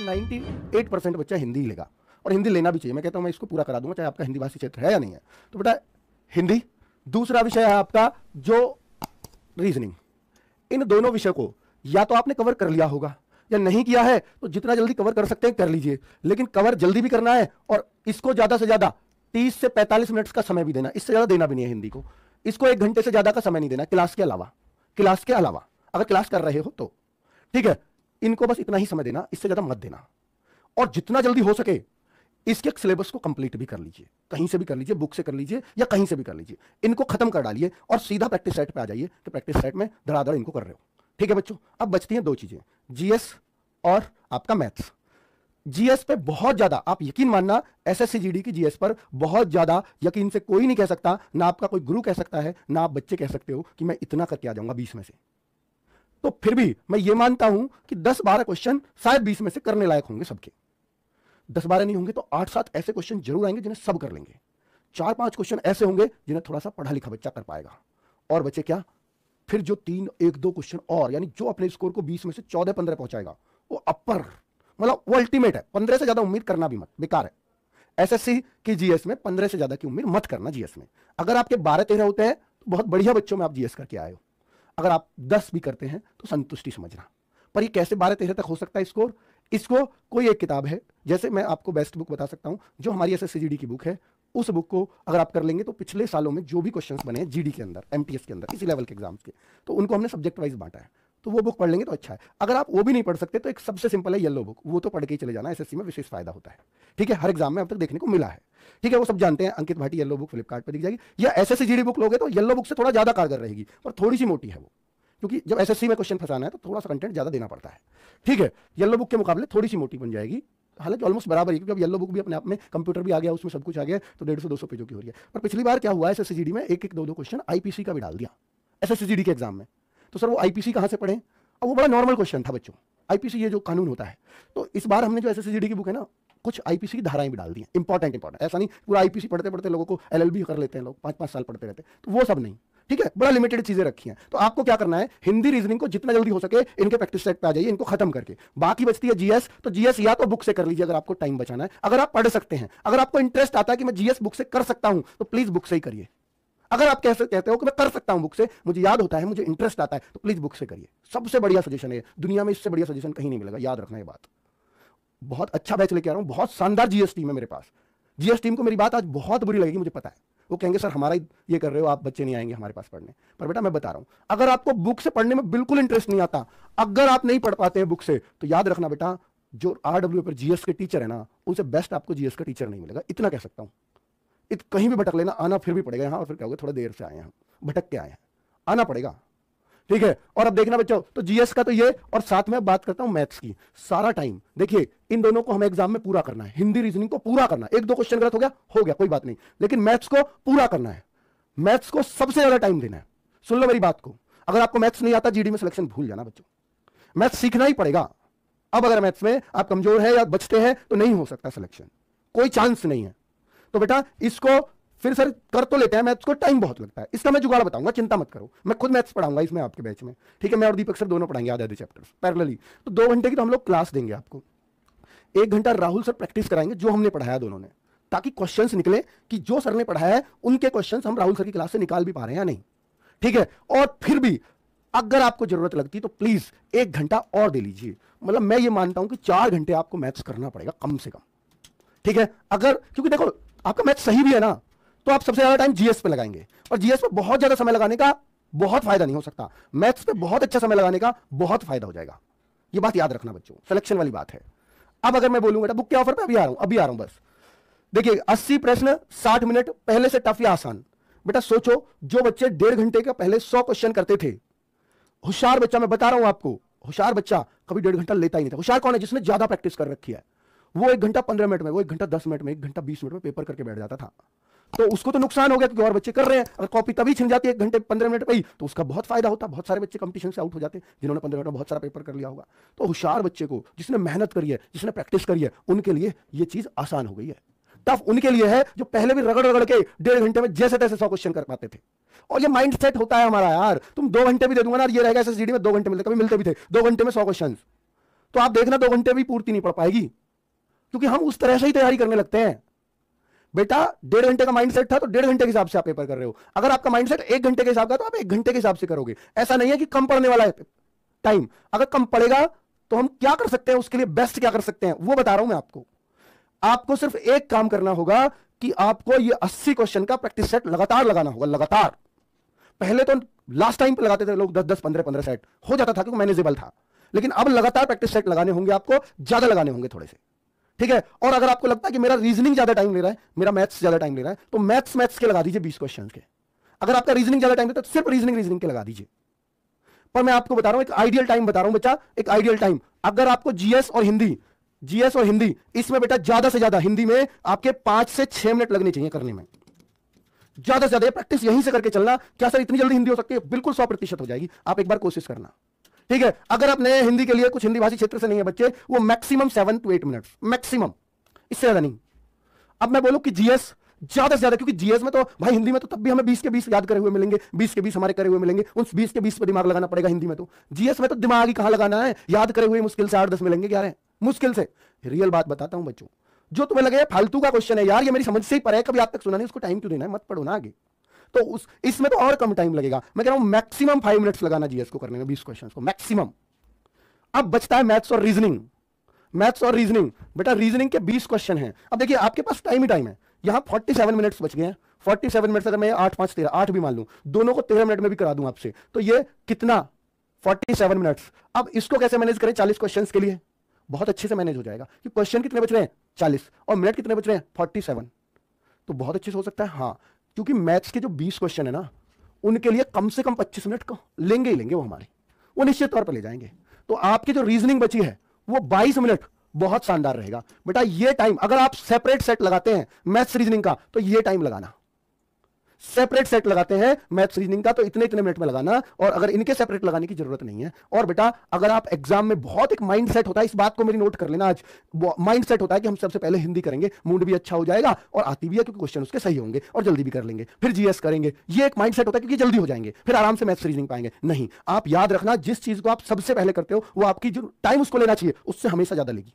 98% बच्चा हिंदी ही लेगा, और हिंदी लेना भी चाहिए। मैं कहता हूं मैं इसको पूरा करा दूंगा चाहे आपका हिंदी भाषी क्षेत्र है या नहीं है। तो बेटा हिंदी, दूसरा विषय है आपका जो रीजनिंग। इन दोनों विषय को या तो आपने कवर कर लिया होगा या नहीं किया है तो जितना जल्दी कवर कर सकते हैं कर लीजिए, लेकिन कवर जल्दी भी करना है और इसको ज्यादा से ज्यादा 30 से 45 मिनट का समय भी देना, इससे ज्यादा देना भी नहीं है हिंदी को। इसको 1 घंटे से ज्यादा का समय नहीं देना क्लास के अलावा, क्लास के अलावा अगर क्लास कर रहे हो तो ठीक है, इनको बस इतना ही समय देना, इससे ज्यादा मत देना। और जितना जल्दी हो सके इसके सिलेबस को कंप्लीट भी कर लीजिए, कहीं से भी कर लीजिए, बुक से कर लीजिए या कहीं से भी कर लीजिए, इनको खत्म कर डालिए और सीधा प्रैक्टिस सेट पे आ जाइए कि प्रैक्टिस सेट में धड़ाधड़ इनको कर रहे हो। ठीक है बच्चों, अब बचती हैं 2 चीजें, जीएस और आपका मैथ्स। जीएस पे बहुत ज्यादा आप यकीन मानना, एसएससी जीडी की जीएस पर बहुत ज्यादा यकीन से कोई नहीं कह सकता, ना आपका कोई गुरु कह सकता है, ना आप बच्चे कह सकते हो कि मैं इतना करके आ जाऊंगा 20 में से। तो फिर भी मैं ये मानता हूं कि 10-12 क्वेश्चन शायद 20 में से करने लायक होंगे सबके। 10-12 नहीं होंगे तो 8-7 ऐसे क्वेश्चन जरूर आएंगे जिन्हें सब कर लेंगे। 4-5 क्वेश्चन ऐसे होंगे जिन्हें थोड़ा सा पढ़ा लिखा बच्चा कर पाएगा। और बच्चे क्या, फिर जो 3-1-2 क्वेश्चन और, यानी जो अपने स्कोर को 20 में से 14-15 पहुंचाएगा वो अपर, मतलब वो अल्टीमेट है। 15 से ज्यादा उम्मीद करना भी मत, बेकार है। एसएससी की जीएस में 15 से ज्यादा की उम्मीद मत करना जीएस में। अगर आपके 12-13 होते हैं तो बहुत बढ़िया बच्चों में आप जीएस करके आए हो। अगर आप 10 भी करते हैं तो संतुष्टि समझना। पर ये कैसे 12-13 तक हो सकता है स्कोर, इसको कोई एक किताब है, जैसे मैं आपको बेस्ट बुक बता सकता हूं जो हमारी एसएससी जीडी की बुक है, उस बुक को अगर आप कर लेंगे तो पिछले सालों में जो भी क्वेश्चंस बने हैं जीडी के अंदर, एमटीएस के अंदर, इसी लेवल के एग्जाम्स के, तो उनको हमने सब्जेक्ट वाइज बांटा है, तो वो बुक पढ़ लेंगे तो अच्छा है। अगर आप वो भी नहीं पढ़ सकते तो एक सबसे सिंपल है येलो बुक, वो तो पढ़ के ही चले जाना, एसएससी में विशेष फायदा होता है। ठीक है, हर एग्जाम में अब तक देखने को मिला है। ठीक है, वो सब जानते हैं। अंकित भाटी येलो बुक फ्लिपकार्ट पर दिख जाएगी, या एसएससी जीडी बुक लोगे तो येलो बुक से थोड़ा ज्यादा कारगर रहेगी, पर थोड़ी सी मोटी है वो, क्योंकि जब एसएससी में क्वेश्चन फंसाना है तो थोड़ा सा कंटेंट ज्यादा देना पड़ता है। ठीक है, येलो बुक के मुकाबले थोड़ी सी मोटी बन जाएगी, हालांकि ऑलमोस्ट बराबर है, क्योंकि अब येलो बुक भी अपने आप में कंप्यूटर भी आ गया, उसमें सब कुछ आ गया, तो 150-200 पेजों की हो रही है। पर पिछली बार क्या हुआ, एसएससी जीडी में 1-1, 2-2 क्वेश्चन आईपीसी का भी डाल दिया एसएससी जीडी के एग्जाम में। तो सर वो आईपीसी कहां से पढ़े, अब वो बड़ा नॉर्मल क्वेश्चन था बच्चों, आईपीसी ये जो कानून होता है। तो इस बार हमने जो एसएससी जीडी की बुक है ना, कुछ आईपीसी की धाराएं भी डाल दी हैं, इंपॉर्टेंट। ऐसा नहीं पूरा आईपीसी पढ़ते पढ़ते लोगों को एलएलबी कर लेते हैं लोग, 5-5 साल पढ़ते रहते हैं, तो वो सब नहीं। ठीक है, बड़ा लिमिटेड चीजें रखी हैं। तो आपको क्या करना है, हिंदी रीजनिंग को जितना जल्दी हो सके इनके प्रैक्टिस सेट पे आ जाइए, इनको खत्म करके। बाकी बचती है जीएस, तो जीएस या तो बुक से कर लीजिए अगर आपको टाइम बचाना है, अगर आप पढ़ सकते हैं। अगर आपको इंटरेस्ट आता है कि मैं जीएस बुक से कर सकता हूं तो प्लीज बुक से ही करिए। अगर आप कैसे कहते हो कि मैं कर सकता हूं बुक से, मुझे याद होता है, मुझे इंटरेस्ट आता है, तो प्लीज बुक से करिए। सबसे बढ़िया सजेशन है, दुनिया में इससे बढ़िया सजेशन कहीं नहीं मिलेगा, याद रखना ये बात। बहुत अच्छा बैच लेके आ रहा हूं, बहुत शानदार जीएस टीम है मेरे पास। जीएस टीम को मेरी बात आज बहुत बुरी लगेगी, मुझे पता है। वो कहेंगे सर हमारा ये कर रहे हो आप, बच्चे नहीं आएंगे हमारे पास पढ़ने। पर बेटा मैं बता रहा हूं, अगर आपको बुक से पढ़ने में बिल्कुल इंटरेस्ट नहीं आता, अगर आप नहीं पढ़ पाते हैं बुक से, तो याद रखना बेटा, जो आरडब्ल्यू पर जीएस के टीचर है ना, उनसे बेस्ट आपको जीएस का टीचर नहीं मिलेगा, इतना कह सकता हूं। कहीं भी भटक लेना, आना फिर भी पड़ेगा यहाँ, और फिर क्या होगा, थोड़ा देर से आए हैं, भटक के आए हैं, आना पड़ेगा। ठीक है, और अब देखना बच्चों, तो जीएस का तो ये, और साथ में बात करता हूं मैथ्स की। सारा टाइम देखिए, इन दोनों को हमें एग्जाम में पूरा करना है, हिंदी रीजनिंग को पूरा करना है। 1-2 क्वेश्चन गलत हो गया कोई बात नहीं, लेकिन मैथ्स को पूरा करना है, मैथ्स को सबसे ज्यादा टाइम देना है। सुन लो मेरी बात को, अगर आपको मैथ्स नहीं आता जीडी में सिलेक्शन भूल जाना बच्चों, मैथ्स सीखना ही पड़ेगा। अब अगर मैथ्स में आप कमजोर है या बचते हैं तो नहीं हो सकता सिलेक्शन, कोई चांस नहीं है। तो बेटा इसको फिर सर कर तो लेते हैं, मैथ्स को टाइम बहुत लगता है, इसका मैं जुगाड़ बताऊंगा, चिंता मत करो। मैं खुद मैथ्स पढ़ाऊंगा इसमें आपके बैच में। ठीक है, मैं और दीपक सर दोनों पढ़ाएंगे आधे चैप्टर्स पैरेलली। तो 2 घंटे की तो हम लोग क्लास देंगे आपको, 1 घंटा राहुल सर प्रैक्टिस कराएंगे जो हमने पढ़ाया दोनों ने, ताकि क्वेश्चंस निकले कि जो सर ने पढ़ाया है उनके क्वेश्चंस हम राहुल सर की क्लास से निकाल भी पा रहे हैं या नहीं। ठीक है, और फिर भी अगर आपको जरूरत लगती तो प्लीज 1 घंटा और दे लीजिए। मतलब मैं ये मानता हूं कि 4 घंटे आपको मैथ्स करना पड़ेगा कम से कम। ठीक है, अगर क्योंकि देखो आपका मैथ्स सही भी है ना, तो आप सबसे ज्यादा टाइम जीएस पे लगाएंगे, और जीएस पे बहुत ज्यादा समय लगाने का बहुत फायदा नहीं हो सकता, मैथ्स पे बहुत अच्छा समय लगाने का बहुत फायदा हो जाएगा। ये बात याद रखना बच्चों, सिलेक्शन वाली बात है। अब अगर मैं बोलूंगा बेटा बुक के ऑफर पे अभी आ रहा हूं बस। देखिए 80 प्रश्न 60 मिनट, पहले से टफ या आसान। बेटा सोचो, जो बच्चे 1.5 घंटे का पहले 100 क्वेश्चन करते थे, होशियार बच्चा, मैं बता रहा हूं आपको, होशियार बच्चा कभी 1.5 घंटा लेता ही नहीं था। होशियार कौन है, जिसने ज्यादा प्रैक्टिस कर रखी है। वो 1 घंटा 15 मिनट में, वो 1 घंटा 10 मिनट में, 1 घंटा 20 मिनट में पेपर करके बैठ जाता था। तो उसको तो नुकसान हो गया क्योंकि और बच्चे कर रहे हैं। अगर कॉपी तभी छिन जाती है 1 घंटे 15 मिनट पे ही, तो उसका बहुत फायदा होता। बहुत सारे बच्चे कंपटीशन से आउट हो जाते हैं जिन्होंने 15 मिनट में बहुत सारा पेपर कर लिया होगा। तो होशियार बच्चे को, जिसने मेहनत करी है, जिसने प्रैक्टिस करी है, उनके लिए ये चीज आसान हो गई है। टफ उनके लिए है जो पहले भी रगड़ रगड़ के 1.5 घंटे में जैसे तैसे 100 क्वेश्चन कर पाते थे। और ये माइंड सेट होता है हमारा यार, तुम 2 घंटे भी दे दूंगा ना, ये रहेगा एसएसजीडी में 2 घंटे मिलते, कभी मिलते भी थे 2 घंटे में 100 क्वेश्चन। तो आप देखना 2 घंटे भी पूर्ति नहीं पड़ पाएगी, क्योंकि हम उस तरह से ही तैयारी करने लगते हैं। बेटा 1.5 घंटे का माइंडसेट था तो 1.5 घंटे के हिसाब से आप पेपर कर रहे हो। अगर आपका माइंडसेट 1 घंटे के हिसाब का तो आप 1 घंटे के हिसाब से करोगे। ऐसा नहीं है कि कम पड़ने वाला है टाइम, अगर कम पड़ेगा तो हम क्या कर सकते हैं, उसके लिए बेस्ट क्या कर सकते हैं वो बता रहा हूं मैं आपको। आपको सिर्फ एक काम करना होगा कि आपको ये 80 क्वेश्चन का प्रैक्टिस सेट लगातार लगाना होगा, लगातार। पहले तो लास्ट टाइम पे लगाते थे लोग 10-10, 15-15 सेट हो जाता था क्योंकि मैनेजेबल था, लेकिन अब लगातार प्रैक्टिस सेट लगाने होंगे, आपको ज्यादा लगाने होंगे थोड़े से, ठीक है। और अगर आपको लगता है कि मेरा रीजनिंग ज्यादा टाइम ले रहा है, मेरा मैथ्स ज्यादा टाइम ले रहा है, तो मैथ्स के लगा दीजिए 20 क्वेश्चन के। अगर आपका रीजनिंग ज्यादा टाइम लेता है तो सिर्फ रीजनिंग के लगा दीजिए। पर मैं आपको बता रहा हूं एक आइडियल टाइम बता रहा हूं बच्चा, एक आइडियल टाइम। अगर आपको जीएस और हिंदी इसमें बेटा ज्यादा से ज्यादा हिंदी में आपके 5 से 6 मिनट लगने चाहिए करने में, ज्यादा से ज्यादा। प्रैक्टिस यहीं से करके चलना। क्या सर इतनी जल्दी हिंदी हो सकती है? बिल्कुल 100% हो जाएगी, आप एक बार कोशिश करना, ठीक है। अगर आप नए हिंदी के लिए कुछ हिंदी भाषी क्षेत्र से नहीं है बच्चे, वो मैक्सिमम 7 to 8 मिनट्स, मैक्सिमम, इससे ज्यादा नहीं। अब मैं बोलूं कि जीएस ज्यादा से ज्यादा, क्योंकि जीएस में तो भाई हिंदी में तो तब भी हमें 20 के 20 याद करे हुए मिलेंगे, 20 के 20 हमारे करे हुए मिलेंगे, उन 20 के 20 पे दिमाग लगाना पड़ेगा हिंदी में। तो जीएस में तो दिमाग ही कहां लगाना है, याद करे हुए मुश्किल से 8-10 मिलेंगे, क्या है मुश्किल से। रियल बात बताता हूं बच्चों, जो तुम्हें लगे फालतू का क्वेश्चन है यार, ये मेरी समझ से ही परे है, कभी आज तक सुना नहीं, उसको टाइम क्यों देना है, मत पढ़ो ना आगे। तो इसमें तो और कम टाइम लगेगा। मैं कह रहा हूं मैक्सिमम 5 मिनट्स लगाना जीएस को करने में, 20 क्वेश्चन को मैक्सिमम। अब बचता है मैथ्स और रीजनिंग। बेटा रीजनिंग के 20 क्वेश्चन हैं। अब देखिए आपके पास टाइम ही टाइम है, यहां 47 मिनट्स बच गए हैं। 47 मिनट्स अगर मैं 8, 5, 13, 8 भी मान लूं, दोनों को 13 मिनट में भी करा दूं आपसे, तो ये कितना 47 मिनट्स। अब इसको कैसे मैनेज करें 40 क्वेश्चंस के लिए? बहुत अच्छे से मैनेज हो जाएगा कि क्वेश्चन कितने बच रहे हैं 40 और मिनट कितने बच रहे हैं 47, तो बहुत अच्छे से हो सकता है। हाँ, क्योंकि मैथ्स के जो 20 क्वेश्चन है ना, उनके लिए कम से कम 25 मिनट को लेंगे ही लेंगे, वो हमारे वो निश्चित तौर पर ले जाएंगे। तो आपकी जो रीजनिंग बची है वो 22 मिनट बहुत शानदार रहेगा। बेटा ये टाइम अगर आप सेपरेट सेट लगाते हैं मैथ्स रीजनिंग का, तो ये टाइम लगाना। सेपरेट सेट लगाते हैं मैथ्स रीजनिंग का तो इतने इतने मिनट में लगाना, और अगर इनके सेपरेट लगाने की जरूरत नहीं है। और बेटा अगर आप एग्जाम में बहुत एक माइंड सेट होता है, इस बात को मेरी नोट कर लेना आज, माइंड सेट होता है कि हम सबसे पहले हिंदी करेंगे, मूड भी अच्छा हो जाएगा और आती भी है क्योंकि क्वेश्चन उसके सही होंगे और जल्दी भी कर लेंगे, फिर जीएस करेंगे, ये एक माइंड सेट होता है क्योंकि जल्दी हो जाएंगे, फिर आराम से मैथ्स रीजनिंग पाएंगे। नहीं, आप याद रखना जिस चीज को आप सबसे पहले करते हो वो आपकी जो टाइम उसको लेना चाहिए उससे हमेशा ज्यादा लेगी।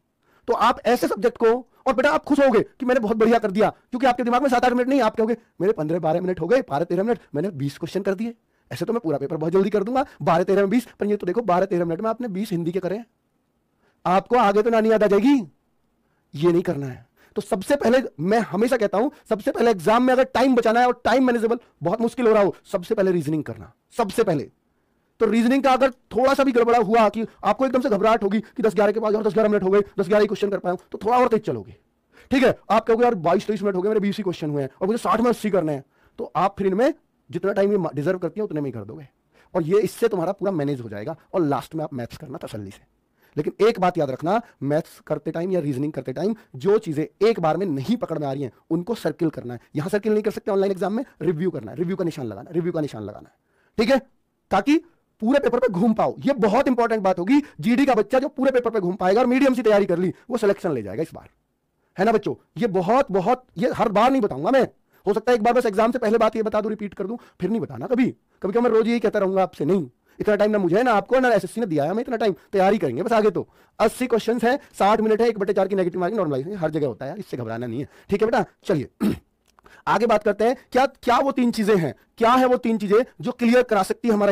तो आप ऐसे सब्जेक्ट को, और बेटा आप खुश होगे कि मैंने बहुत बढ़िया कर दिया, क्योंकि आपके दिमाग में 7-8 मिनट नहीं, आप कहोगे मेरे 15-12 मिनट हो गए, 12-13 मिनट, मैंने 20 क्वेश्चन कर दिए। ऐसे तो मैं पूरा पेपर बहुत जल्दी कर दूंगा, 12-13 में 20, पर ये तो देखो 12-13 मिनट में आपने 20 हिंदी के करे। आपको आगे तो नानी याद आ जाएगी, ये नहीं करना है। तो सबसे पहले मैं हमेशा कहता हूं, सबसे पहले एग्जाम में अगर टाइम बचाना है और टाइम मैनेजेबल बहुत मुश्किल हो रहा हो, सबसे पहले रीजनिंग करना, सबसे पहले। तो रीजनिंग का अगर थोड़ा सा भी गड़बड़ा हुआ कि आपको एकदम से घबराहट होगी कि 10-11 के बाद और 10-11 मिनट हो गए, 10-11 क्वेश्चन कर पाऊं, तो थोड़ा और तेज चलोगे, ठीक है। आप कहोगे यार 22-23 मिनट हो गए, मेरे 20 ही क्वेश्चन हुए हैं और मुझे 60 में 80 करने हैं, तो आप फिर इनमें जितना टाइम ये डिजर्व करती है उतने में ही कर दोगे, और ये इससे तुम्हारा पूरा मैनेज हो जाएगा, और लास्ट में आप मैथ्स करना तसल्ली से। लेकिन एक बात याद रखना, मैथ्स करते टाइम या रीजनिंग करते टाइम जो चीजें एक बार में नहीं पकड़ में आ रही हैं उनको सर्किल करना है। यहां सर्किल नहीं कर सकते, ऑनलाइन एग्जाम में रिव्यू करना है, रिव्यू का निशान लगाना, रिव्यू का निशान लगाना है, ठीक है, ताकि पूरे पेपर पे घूम पाओ। ये बहुत इंपॉर्टेंट बात होगी। जीडी का बच्चा जो पूरे पेपर पे घूम पाएगा और मीडियम से तैयारी कर ली, वो सिलेक्शन ले जाएगा इस बार, है ना बच्चों। ये बहुत बहुत, ये हर बार नहीं बताऊंगा मैं, हो सकता है एक बार बस एग्जाम से पहले बात ये बता दूं, रिपीट कर दूं, फिर नहीं बताना कभी कभी। मैं रोज यही कहता रहूंगा आपसे, नहीं इतना टाइम ना मुझे ना आपको ना एसएससी ने दिया है, हमें इतना टाइम तैयारी करेंगे बस। आगे तो 80 क्वेश्चन है, 60 मिनट है, 1/4 की नेगेटिव मार्किंग नॉर्मलाइजेशन हर जगह होता है, इससे घबराना नहीं है, ठीक है बेटा। चलिए आगे बात करते हैं, क्या क्या वो 3 चीजें हैं, क्या है वो 3 चीजें जो क्लियर करा सकती है हमारा